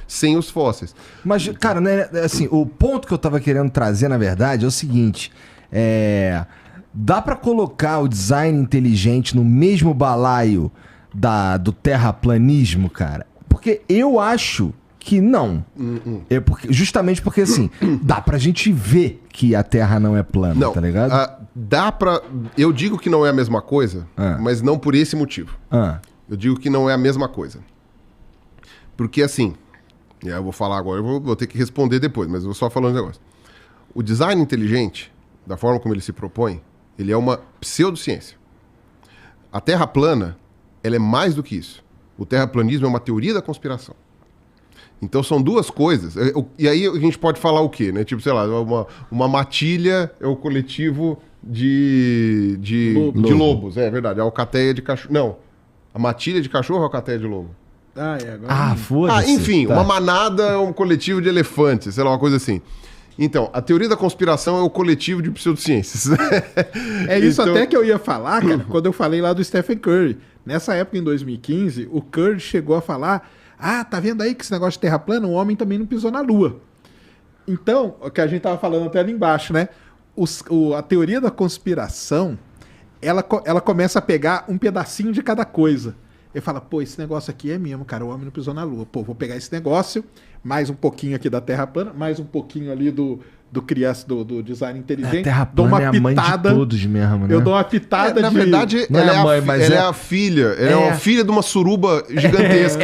sem os fósseis. Mas, cara, né, assim, o ponto que eu tava querendo trazer, na verdade, é o seguinte. Dá pra colocar o design inteligente no mesmo balaio do terraplanismo, cara? Porque eu acho que não. Justamente porque, assim, dá pra gente ver que a Terra não é plana, Não, tá ligado? dá pra... Eu digo que não é a mesma coisa, mas não por esse motivo. Eu digo que não é a mesma coisa. Porque, assim... Eu vou falar agora, eu vou ter que responder depois, mas eu vou só falando um negócio. O design inteligente, da forma como ele se propõe, ele é uma pseudociência. A Terra plana, ela é mais do que isso. O terraplanismo é uma teoria da conspiração. Então são duas coisas. E aí a gente pode falar o quê, né? Tipo, sei lá, uma matilha é o coletivo de lobos. É verdade, a alcateia de cachorro. Não, a matilha de cachorro é a alcateia de lobo. Agora... foda-se. Enfim, tá. Uma manada é um coletivo de elefantes, sei lá, uma coisa assim. Então, a teoria da conspiração é o coletivo de pseudociências. É isso então... até que eu ia falar, cara, quando eu falei lá do Stephen Curry. Nessa época, em 2015, o Curry chegou a falar: tá vendo aí que esse negócio de terra plana, o homem também não pisou na Lua. Então, o que a gente tava falando até ali embaixo, né? A teoria da conspiração, ela começa a pegar um pedacinho de cada coisa. Ele fala, pô, esse negócio aqui é mesmo, cara, o homem não pisou na Lua. Pô, vou pegar esse negócio, mais um pouquinho aqui da Terra plana, mais um pouquinho ali do design inteligente. A Terra plana é a mãe de todos mesmo, né? Eu dou uma pitada na verdade, ela é a filha. Ela é uma filha de uma suruba gigantesca.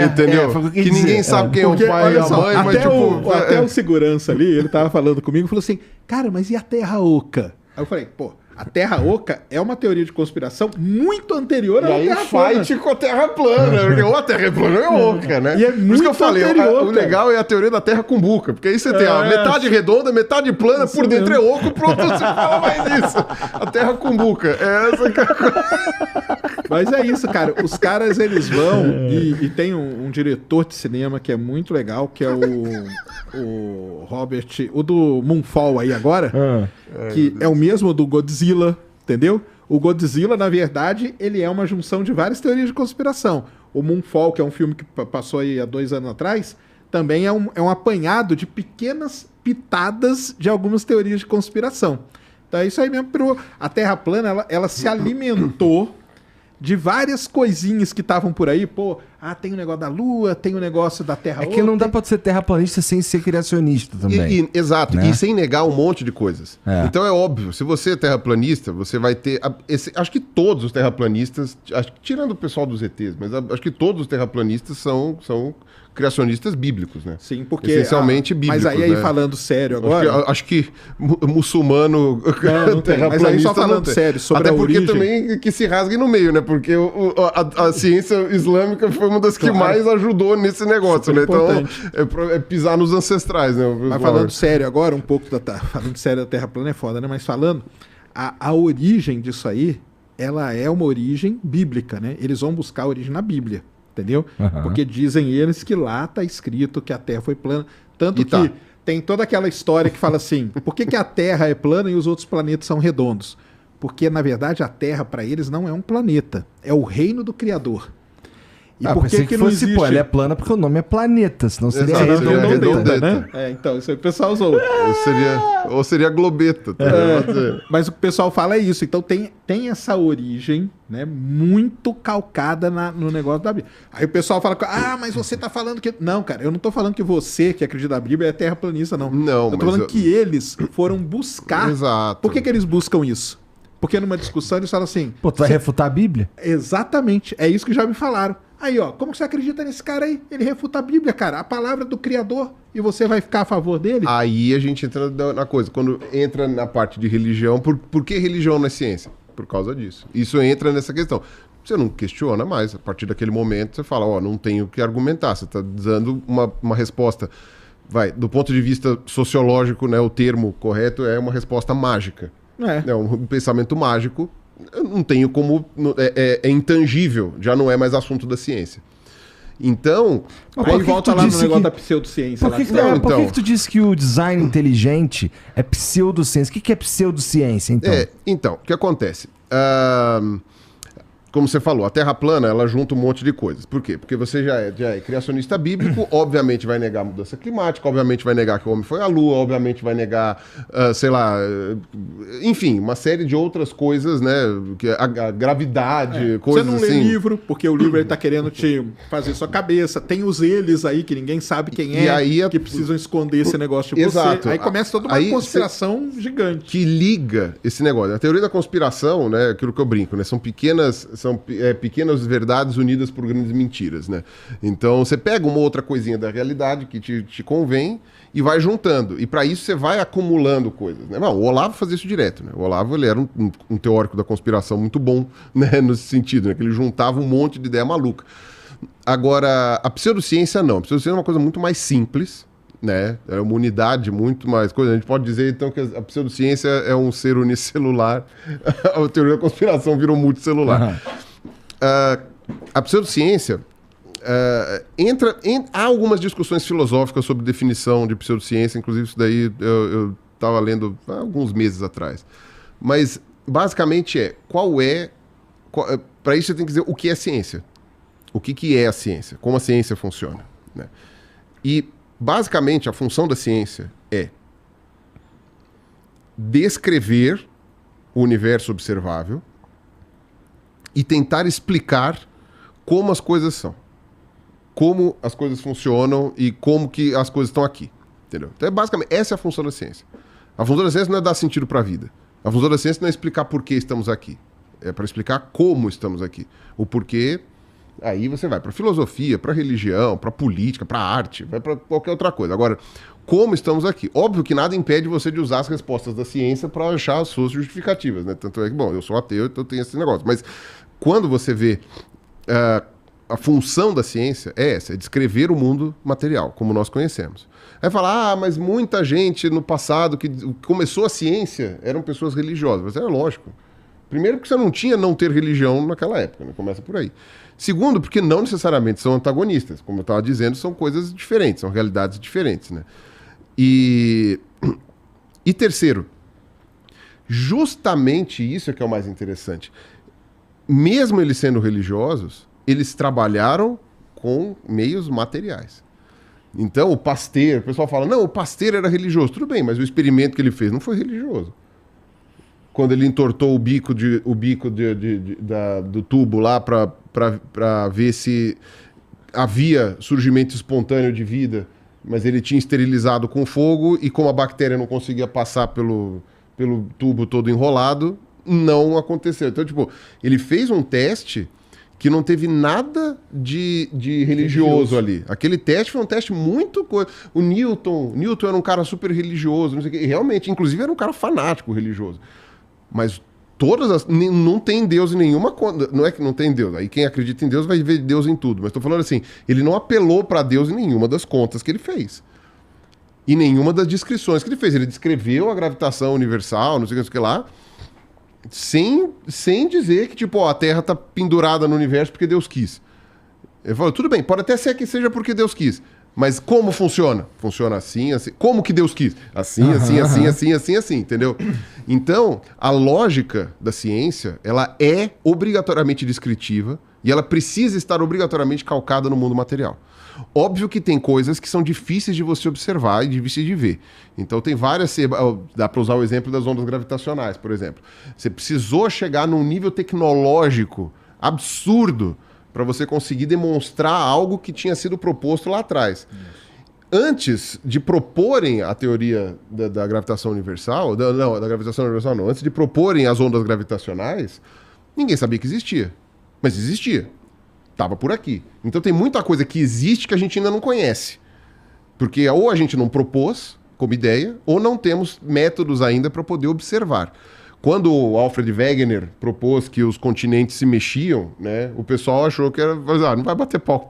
Entendeu? Que ninguém sabe quem é o pai e a mãe, mas tipo... Até o segurança ali, ele tava falando comigo, falou assim, cara, mas e a Terra Oca? Aí eu falei, pô, a Terra Oca é uma teoria de conspiração muito anterior à Terra plana. E aí com a Terra plana, porque ou a Terra plana é oca, né? E é muito. Por isso que eu falei, o legal é a teoria da Terra cumbuca, porque aí você tem a metade redonda, metade plana, por dentro é oco, pronto, você fala mais isso. A Terra cumbuca, é essa que é... Mas é isso, cara. Os caras, eles vão e tem um diretor de cinema que é muito legal, que é o Robert, o do Moonfall aí agora, que é o mesmo do Godzilla, entendeu? O Godzilla, na verdade, ele é uma junção de várias teorias de conspiração. O Moonfall, que é um filme que passou aí há 2 anos atrás, também é um apanhado de pequenas pitadas de algumas teorias de conspiração. Então é isso aí mesmo. A Terra plana, ela se alimentou de várias coisinhas que estavam por aí. Pô, tem o negócio da Lua, tem o negócio da Terra... É que não dá pra ser terraplanista sem ser criacionista também. Exato, né? E sem negar um monte de coisas. Então é óbvio, se você é terraplanista, você vai ter... acho que todos os terraplanistas, tirando o pessoal dos ETs, mas acho que todos os terraplanistas são criacionistas bíblicos, né? Sim, porque... Essencialmente bíblicos, mas aí né? falando sério agora... Acho que muçulmano não tem, mas aí só falando sério sobre até a origem... Até porque também que se rasgue no meio, né? Porque a ciência islâmica foi uma das que mais ajudou nesse negócio, né? Então é pisar nos ancestrais, né? Mas falando sério agora, um pouco falando sério da Terra plana é foda, né? Mas falando, a origem disso aí, ela é uma origem bíblica, né? Eles vão buscar a origem na Bíblia. Entendeu? Porque dizem eles que lá está escrito que a Terra foi plana. Tanto que tem toda aquela história que fala assim, por que a Terra é plana e os outros planetas são redondos? Porque, na verdade, a Terra, para eles, não é um planeta. É o reino do Criador. E por que não existe... Pô, ela é plana porque o nome é planeta, senão seria redondeta, né? Então, isso aí o pessoal usou. Ou seria globeta. Mas o que o pessoal fala é isso. Então tem essa origem, né, muito calcada no negócio da Bíblia. Aí o pessoal fala, mas você tá falando que... Não, cara, eu não tô falando que você, que acredita na Bíblia, é terraplanista, não. Não, eu tô falando que eles foram buscar... Exato. Por que eles buscam isso? Porque numa discussão eles falam assim... Pô, tu vai refutar a Bíblia? Exatamente. É isso que já me falaram. Aí, ó, como você acredita nesse cara aí? Ele refuta a Bíblia, cara, a palavra do Criador, e você vai ficar a favor dele? Aí a gente entra na coisa. Quando entra na parte de religião, por que religião não é ciência? Por causa disso. Isso entra nessa questão. Você não questiona mais. A partir daquele momento, você fala, não tenho o que argumentar. Você está dando uma resposta... do ponto de vista sociológico, né, o termo correto é uma resposta mágica. É um pensamento mágico. Eu não tenho como... É intangível, já não é mais assunto da ciência. Então... Aí volta lá no negócio da pseudociência. Por que tu disse que o design inteligente é pseudociência? O que é pseudociência, então? Então, o que acontece? como você falou, a Terra plana, ela junta um monte de coisas. Por quê? Porque você já é criacionista bíblico, obviamente vai negar a mudança climática, obviamente vai negar que o homem foi à Lua, obviamente vai negar, sei lá, enfim, uma série de outras coisas, né? A gravidade, coisas assim. Você não lê livro, porque o livro está querendo te fazer sua cabeça. Tem os eles aí, que ninguém sabe quem é, aí que precisam esconder esse negócio de Exato. você. Aí começa toda uma conspiração gigante. Que liga esse negócio. A teoria da conspiração, né? Aquilo que eu brinco, né? São pequenas verdades unidas por grandes mentiras, né? Então você pega uma outra coisinha da realidade que te convém e vai juntando. E para isso você vai acumulando coisas, né? Não, o Olavo fazia isso direto, né? O Olavo, ele era um teórico da conspiração muito bom, né? Nesse sentido, né? Que ele juntava um monte de ideia maluca. Agora, a pseudociência não. A pseudociência é uma coisa muito mais simples, né? É uma unidade muito mais coisa. A gente pode dizer, então, que a pseudociência é um ser unicelular. A teoria da conspiração virou multicelular. A pseudociência há algumas discussões filosóficas sobre definição de pseudociência, inclusive isso daí eu estava lendo há alguns meses atrás. Mas, basicamente, para isso você tem que dizer o que é ciência. O que é a ciência? Como a ciência funciona, né? E, basicamente, a função da ciência é descrever o universo observável e tentar explicar como as coisas são, como as coisas funcionam e como que as coisas estão aqui, entendeu? Então, basicamente, essa é a função da ciência. A função da ciência não é dar sentido para a vida. A função da ciência não é explicar por que estamos aqui. É para explicar como estamos aqui. O porquê, aí você vai para filosofia, para religião, para política, para arte, vai para qualquer outra coisa. Agora, como estamos aqui? Óbvio que nada impede você de usar as respostas da ciência para achar as suas justificativas, né? Tanto é que, bom, eu sou ateu, então eu tenho esse negócio. Mas quando você vê a função da ciência é essa, é descrever o mundo material, como nós conhecemos. Aí fala, mas muita gente no passado que começou a ciência eram pessoas religiosas. Mas é lógico. Primeiro porque você não tinha não ter religião naquela época, né? Começa por aí. Segundo, porque não necessariamente são antagonistas. Como eu estava dizendo, são coisas diferentes, são realidades diferentes, né? E terceiro, justamente isso é que é o mais interessante. Mesmo eles sendo religiosos, eles trabalharam com meios materiais. Então, o Pasteur, o pessoal fala, não, o Pasteur era religioso. Tudo bem, mas o experimento que ele fez não foi religioso. Quando ele entortou o bico do tubo lá para ver se havia surgimento espontâneo de vida, mas ele tinha esterilizado com fogo e como a bactéria não conseguia passar pelo tubo todo enrolado, não aconteceu. Então, tipo, ele fez um teste que não teve nada de religioso ali. Aquele teste foi um teste muito... O Newton era um cara super religioso, não sei o quê. E realmente, inclusive, era um cara fanático religioso. Mas não tem Deus em nenhuma conta. Não é que não tem Deus. Aí quem acredita em Deus vai ver Deus em tudo. Mas estou falando assim, ele não apelou para Deus em nenhuma das contas que ele fez. E nenhuma das descrições que ele fez. Ele descreveu a gravitação universal, não sei o que lá, sem dizer que tipo, a Terra está pendurada no universo porque Deus quis. Ele falou, tudo bem, pode até ser que seja porque Deus quis. Mas como funciona? Funciona assim, assim. Como que Deus quis? Assim, assim, entendeu? Então, a lógica da ciência, ela é obrigatoriamente descritiva e ela precisa estar obrigatoriamente calcada no mundo material. Óbvio que tem coisas que são difíceis de você observar e difíceis de ver. Então tem várias... Dá para usar o exemplo das ondas gravitacionais, por exemplo. Você precisou chegar num nível tecnológico absurdo para você conseguir demonstrar algo que tinha sido proposto lá atrás. Antes de proporem a teoria da gravitação universal, da gravitação universal não, antes de proporem as ondas gravitacionais, ninguém sabia que existia. Mas existia. Estava por aqui. Então tem muita coisa que existe que a gente ainda não conhece. Porque ou a gente não propôs como ideia, ou não temos métodos ainda para poder observar. Quando o Alfred Wegener propôs que os continentes se mexiam, né, o pessoal achou que era... não vai bater palco,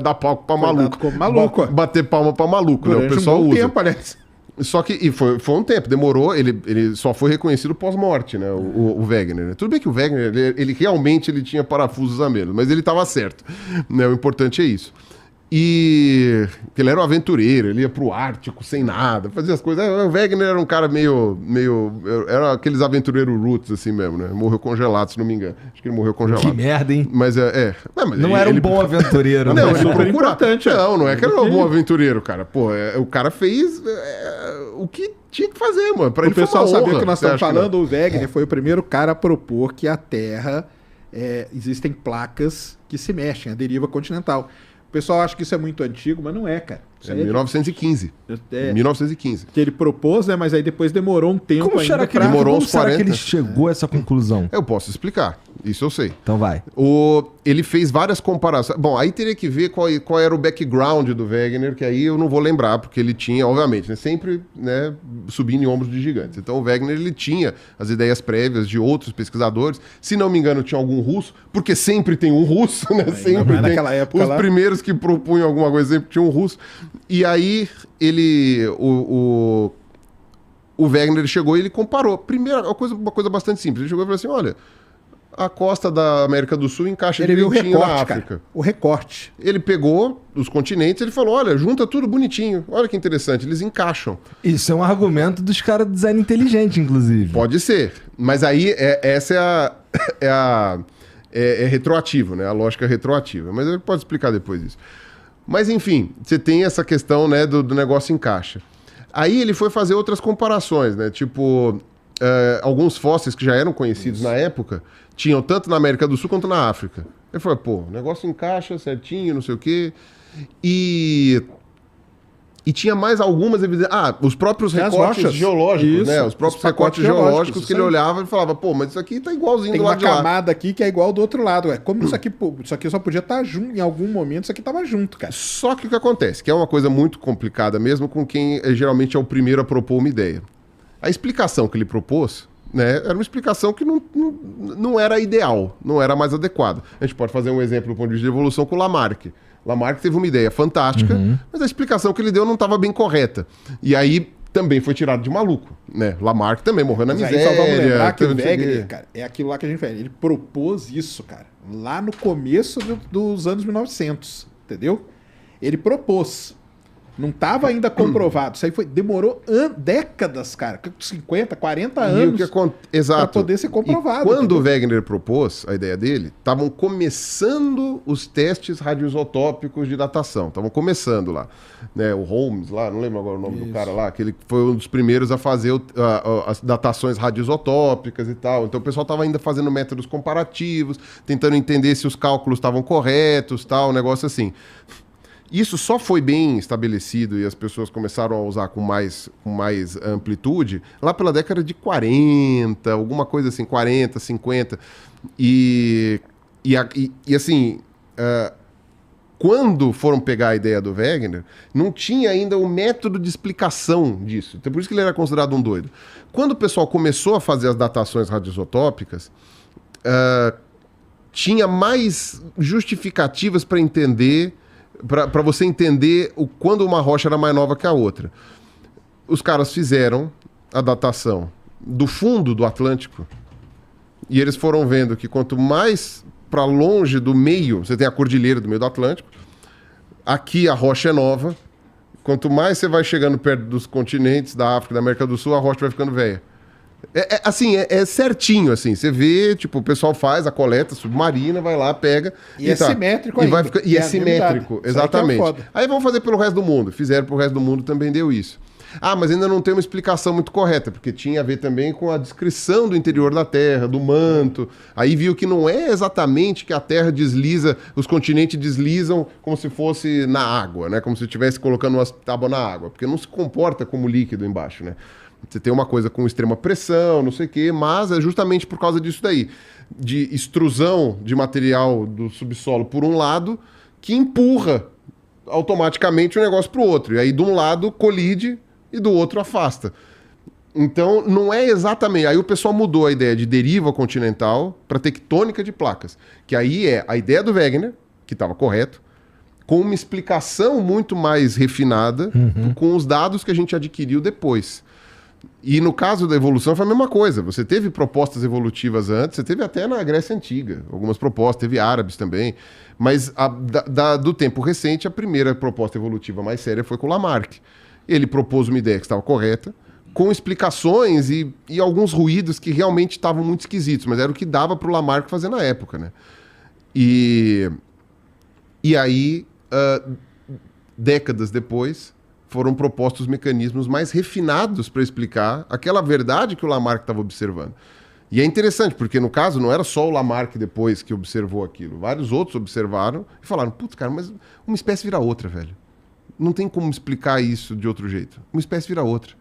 dar palco para maluco. Bater palma para maluco, né? O pessoal usa. Tempo, parece. Só que foi um tempo, demorou, ele só foi reconhecido pós-morte, né, o Wegener. Né? Tudo bem que o Wegener, ele realmente tinha parafusos a menos, mas ele estava certo, né? O importante é isso. E ele era um aventureiro, ele ia pro Ártico sem nada, fazia as coisas. O Wegener era um cara meio. Era aqueles aventureiros roots, assim mesmo, né? Morreu congelado, se não me engano. Acho que ele morreu congelado. Que merda, hein? Mas mas não era um bom aventureiro, né? Não, ele procura importante. Não é que era um bom aventureiro, cara. Pô, o cara fez o que tinha que fazer, mano. Pra o pessoal saber o que nós estamos falando, o Wegener foi o primeiro cara a propor que a Terra existem placas que se mexem, a deriva continental. O pessoal acha que isso é muito antigo, mas não é, cara. Isso 1915. 1915. Que ele propôs, né? Mas aí depois demorou um tempo como ainda. Demorou uns 40. Será que ele chegou a essa conclusão? Eu posso explicar. Isso eu sei. Então vai. Ele fez várias comparações. Bom, aí teria que ver qual era o background do Wegener, que aí eu não vou lembrar, porque ele tinha, obviamente, né, sempre, né, subindo em ombros de gigantes. Então o Wegener, ele tinha as ideias prévias de outros pesquisadores. Se não me engano, tinha algum russo, porque sempre tem um russo, né? Sempre tem. Naquela época os primeiros que propunham alguma coisa sempre tinha um russo. E aí o Wegener chegou e ele comparou. Primeiro, uma coisa bastante simples. Ele chegou e falou assim, olha, a costa da América do Sul encaixa direitinho na África. Cara, o recorte. Ele pegou os continentes e ele falou, olha, junta tudo bonitinho. Olha que interessante, eles encaixam. Isso é um argumento dos caras do design inteligente, inclusive. Pode ser. Mas aí, essa é retroativo, né? A lógica retroativa. Mas ele pode explicar depois isso. Mas, enfim, você tem essa questão, né, do negócio encaixa. Aí ele foi fazer outras comparações, né? Tipo, alguns fósseis que já eram conhecidos na época, tinham tanto na América do Sul quanto na África. Ele falou, pô, o negócio encaixa certinho, não sei o quê. E tinha mais algumas evidências. os próprios recortes geológicos, isso, né? Os próprios recortes geológicos que ele olhava e falava, pô, mas isso aqui tá igualzinho tem do lado de lá. Tem uma camada aqui que é igual do outro lado. Como isso aqui só podia estar junto, em algum momento isso aqui tava junto, cara. Só que o que acontece? Que é uma coisa muito complicada mesmo com quem geralmente é o primeiro a propor uma ideia. A explicação que ele propôs, né, era uma explicação que não era ideal, não era mais adequada. A gente pode fazer um exemplo do ponto de vista de evolução com o Lamarck. Lamarck teve uma ideia fantástica, mas a explicação que ele deu não estava bem correta. E aí também foi tirado de maluco, né? Lamarck também morreu na miséria. Aí só vamos lembrar que o Wegener, cara, é aquilo lá que a gente fala. Ele propôs isso, cara, lá no começo dos anos 1900, entendeu? Ele propôs. Não estava ainda comprovado. Isso aí demorou décadas, cara. 50, 40 anos para poder ser comprovado. E quando o Wegener propôs a ideia dele, estavam começando os testes radioisotópicos de datação. Estavam começando lá. Né, o Holmes lá, não lembro agora o nome do cara lá, que ele foi um dos primeiros a fazer as datações radioisotópicas e tal. Então o pessoal estava ainda fazendo métodos comparativos, tentando entender se os cálculos estavam corretos, tal, um negócio assim. Isso só foi bem estabelecido e as pessoas começaram a usar com mais amplitude lá pela década de 40, alguma coisa assim, 40, 50. E assim, quando foram pegar a ideia do Wegener, não tinha ainda o método de explicação disso. Então, por isso que ele era considerado um doido. Quando o pessoal começou a fazer as datações radioisotópicas, tinha mais justificativas para entender... Para você entender quando uma rocha era mais nova que a outra. Os caras fizeram a datação do fundo do Atlântico e eles foram vendo que quanto mais para longe do meio, você tem a cordilheira do meio do Atlântico, aqui a rocha é nova, quanto mais você vai chegando perto dos continentes da África e da América do Sul, a rocha vai ficando velha. É certinho, assim. Você vê, tipo, o pessoal faz a coleta submarina, vai lá, pega... E é simétrico ainda. E é simétrico, exatamente. Aí vão fazer pelo resto do mundo. Fizeram pro resto do mundo, também deu isso. Mas ainda não tem uma explicação muito correta, porque tinha a ver também com a descrição do interior da Terra, do manto. Aí viu que não é exatamente que a Terra desliza, os continentes deslizam como se fosse na água, né? Como se estivesse colocando uma tábua na água, porque não se comporta como líquido embaixo, né? Você tem uma coisa com extrema pressão, não sei o quê, mas é justamente por causa disso daí, de extrusão de material do subsolo por um lado, que empurra automaticamente o negócio para o outro. E aí de um lado colide e do outro afasta. Então não é exatamente... Aí o pessoal mudou a ideia de deriva continental para tectônica de placas, que aí é a ideia do Wegener, que estava correto, com uma explicação muito mais refinada com os dados que a gente adquiriu depois. E no caso da evolução foi a mesma coisa. Você teve propostas evolutivas antes, você teve até na Grécia Antiga algumas propostas, teve árabes também. Mas do tempo recente, a primeira proposta evolutiva mais séria foi com o Lamarck. Ele propôs uma ideia que estava correta, com explicações e alguns ruídos que realmente estavam muito esquisitos, mas era o que dava para o Lamarck fazer na época, né? E aí, décadas depois, foram propostos mecanismos mais refinados para explicar aquela verdade que o Lamarck estava observando. E é interessante, porque no caso não era só o Lamarck depois que observou aquilo. Vários outros observaram e falaram, putz, cara, mas uma espécie vira outra, velho. Não tem como explicar isso de outro jeito. Uma espécie vira outra.